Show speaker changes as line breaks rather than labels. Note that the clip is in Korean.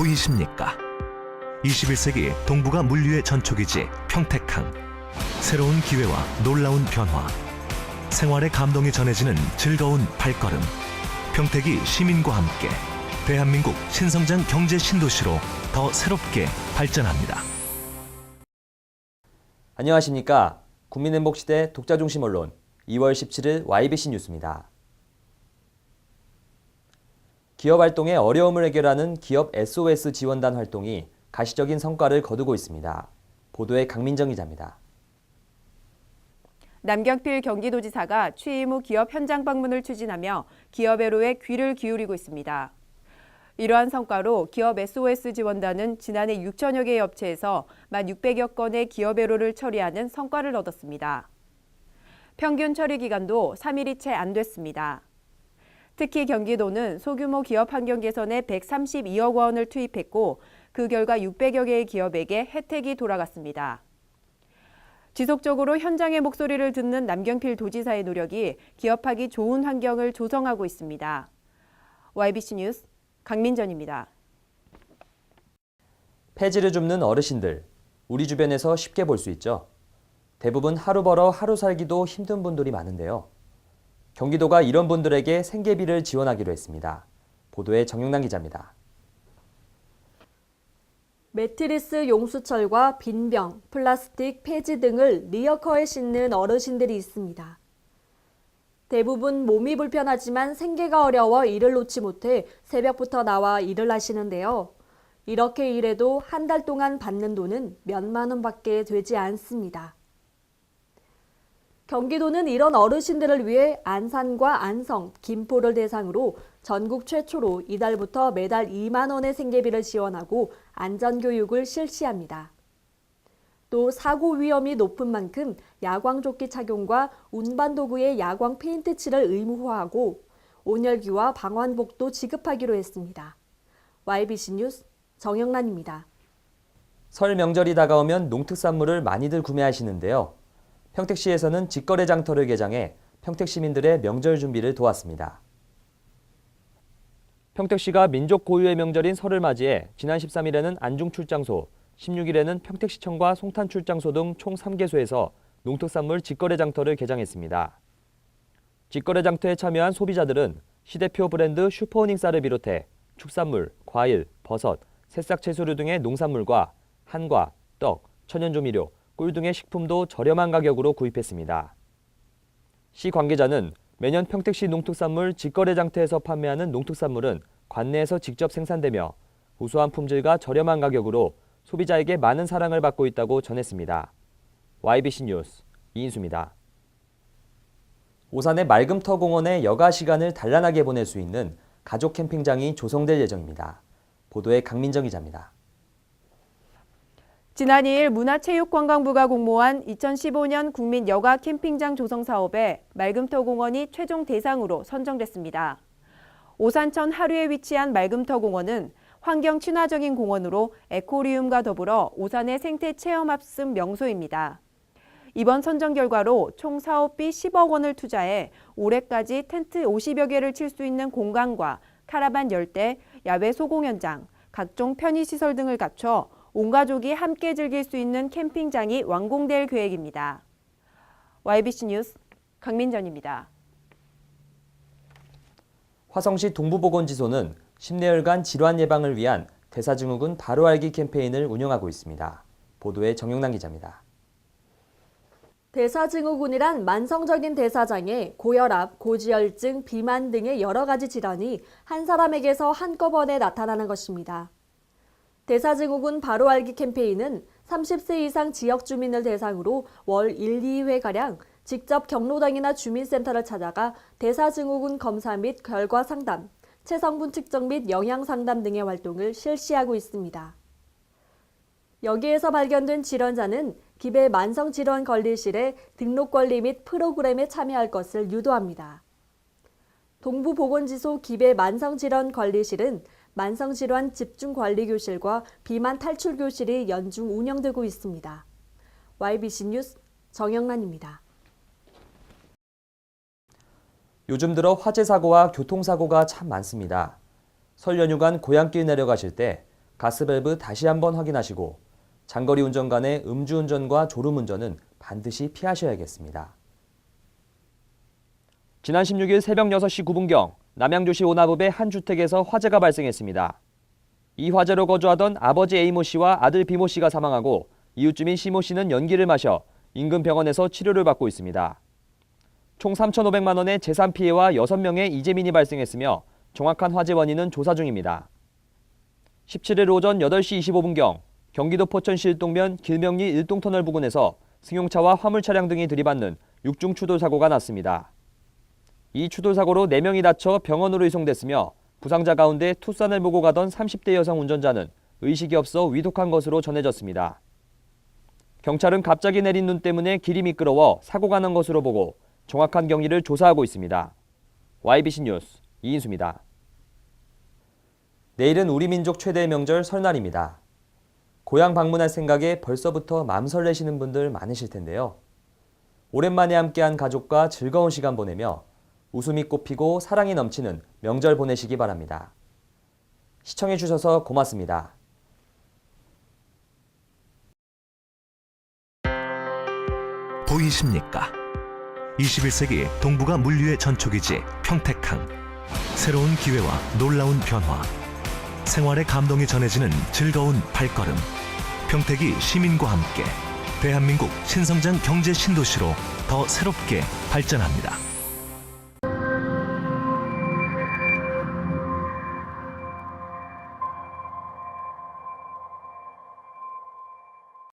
보이십니까? 21세기 동북아 물류의 전초기지 평택항. 새로운 기회와 놀라운 변화. 생활의 감동이 전해지는 즐거운 발걸음. 평택이 시민과 함께 대한민국 신성장 경제 신도시로 더 새롭게 발전합니다.
안녕하십니까. 국민행복시대 독자중심 언론 2월 17일 YBC 뉴스입니다. 기업 활동의 어려움을 해결하는 기업 SOS 지원단 활동이 가시적인 성과를 거두고 있습니다. 보도에 강민정 기자입니다.
남경필 경기도지사가 취임 후 기업 현장 방문을 추진하며 기업 애로에 귀를 기울이고 있습니다. 이러한 성과로 기업 SOS 지원단은 지난해 6천여 개의 업체에서 1,600여 건의 기업 애로를 처리하는 성과를 얻었습니다. 평균 처리 기간도 3일이 채 안 됐습니다. 특히 경기도는 소규모 기업 환경 개선에 132억 원을 투입했고 그 결과 600여 개의 기업에게 혜택이 돌아갔습니다. 지속적으로 현장의 목소리를 듣는 남경필 도지사의 노력이 기업하기 좋은 환경을 조성하고 있습니다. YBC 뉴스 강민정입니다.
폐지를 줍는 어르신들, 우리 주변에서 쉽게 볼 수 있죠. 대부분 하루 벌어 하루 살기도 힘든 분들이 많은데요. 경기도가 이런 분들에게 생계비를 지원하기로 했습니다. 보도에 정영남 기자입니다.
매트리스 용수철과 빈병, 플라스틱, 폐지 등을 리어커에 싣는 어르신들이 있습니다. 대부분 몸이 불편하지만 생계가 어려워 일을 놓지 못해 새벽부터 나와 일을 하시는데요. 이렇게 일해도 한 달 동안 받는 돈은 몇만 원밖에 되지 않습니다. 경기도는 이런 어르신들을 위해 안산과 안성, 김포를 대상으로 전국 최초로 이달부터 매달 2만 원의 생계비를 지원하고 안전교육을 실시합니다. 또 사고 위험이 높은 만큼 야광조끼 착용과 운반도구의 야광 페인트 칠을 의무화하고 온열기와 방환복도 지급하기로 했습니다. YBC 뉴스 정영란입니다.
설 명절이 다가오면 농특산물을 많이들 구매하시는데요. 평택시에서는 직거래 장터를 개장해 평택 시민들의 명절 준비를 도왔습니다. 평택시가 민족 고유의 명절인 설을 맞이해 지난 13일에는 안중출장소, 16일에는 평택시청과 송탄출장소 등 총 3개소에서 농특산물 직거래 장터를 개장했습니다. 직거래 장터에 참여한 소비자들은 시대표 브랜드 슈퍼오닝 쌀을 비롯해 축산물, 과일, 버섯, 새싹 채소류 등의 농산물과 한과, 떡, 천연조미료, 꿀 등의 식품도 저렴한 가격으로 구입했습니다. 시 관계자는 매년 평택시 농특산물 직거래 장터에서 판매하는 농특산물은 관내에서 직접 생산되며 우수한 품질과 저렴한 가격으로 소비자에게 많은 사랑을 받고 있다고 전했습니다. YBC 뉴스 이인수입니다. 오산의 맑음터 공원의 여가 시간을 단란하게 보낼 수 있는 가족 캠핑장이 조성될 예정입니다. 보도에 강민정 기자입니다.
지난 2일 문화체육관광부가 공모한 2015년 국민 여가 캠핑장 조성 사업에 맑음터 공원이 최종 대상으로 선정됐습니다. 오산천 하류에 위치한 맑음터 공원은 환경 친화적인 공원으로 에코리움과 더불어 오산의 생태 체험합습 명소입니다. 이번 선정 결과로 총 사업비 10억 원을 투자해 올해까지 텐트 50여 개를 칠 수 있는 공간과 카라반 10대, 야외 소공연장, 각종 편의시설 등을 갖춰 온 가족이 함께 즐길 수 있는 캠핑장이 완공될 계획입니다. YBC 뉴스 강민정입니다.
화성시 동부보건지소는 10내열간 질환 예방을 위한 대사증후군 바로 알기 캠페인을 운영하고 있습니다. 보도에 정영남 기자입니다.
대사증후군이란 만성적인 대사장애, 고혈압, 고지혈증, 비만 등의 여러 가지 질환이 한 사람에게서 한꺼번에 나타나는 것입니다. 대사증후군 바로 알기 캠페인은 30세 이상 지역 주민을 대상으로 월 1, 2회가량 직접 경로당이나 주민센터를 찾아가 대사증후군 검사 및 결과 상담, 체성분 측정 및 영양 상담 등의 활동을 실시하고 있습니다. 여기에서 발견된 질환자는 기배 만성질환 관리실에 등록 관리 및 프로그램에 참여할 것을 유도합니다. 동부보건지소 기배 만성질환 관리실은 만성질환 집중관리교실과 비만 탈출교실이 연중 운영되고 있습니다. YBC 뉴스 정영란입니다.
요즘 들어 화재 사고와 교통사고가 참 많습니다. 설 연휴간 고향길 내려가실 때 가스밸브 다시 한번 확인하시고 장거리 운전 간의 음주운전과 졸음운전은 반드시 피하셔야겠습니다. 지난 16일 새벽 6시 9분경 남양주시 오나읍의 한 주택에서 화재가 발생했습니다. 이 화재로 거주하던 아버지 A모 씨와 아들 B모 씨가 사망하고 이웃 주민 C모 씨는 연기를 마셔 인근 병원에서 치료를 받고 있습니다. 총 3,500만 원의 재산 피해와 6명의 이재민이 발생했으며 정확한 화재 원인은 조사 중입니다. 17일 오전 8시 25분경 경기도 포천시 일동면 길명리 일동터널 부근에서 승용차와 화물 차량 등이 들이받는 6중 추돌 사고가 났습니다. 이 추돌 사고로 4명이 다쳐 병원으로 이송됐으며 부상자 가운데 투싼을 보고 가던 30대 여성 운전자는 의식이 없어 위독한 것으로 전해졌습니다. 경찰은 갑자기 내린 눈 때문에 길이 미끄러워 사고가 난 것으로 보고 정확한 경위를 조사하고 있습니다. YBC 뉴스 이인수입니다. 내일은 우리 민족 최대의 명절 설날입니다. 고향 방문할 생각에 벌써부터 마음 설레시는 분들 많으실 텐데요. 오랜만에 함께한 가족과 즐거운 시간 보내며 웃음이 꽃피고 사랑이 넘치는 명절 보내시기 바랍니다. 시청해주셔서 고맙습니다.
보이십니까? 21세기 동북아 물류의 전초기지 평택항. 새로운 기회와 놀라운 변화. 생활의 감동이 전해지는 즐거운 발걸음. 평택이 시민과 함께 대한민국 신성장 경제 신도시로 더 새롭게 발전합니다.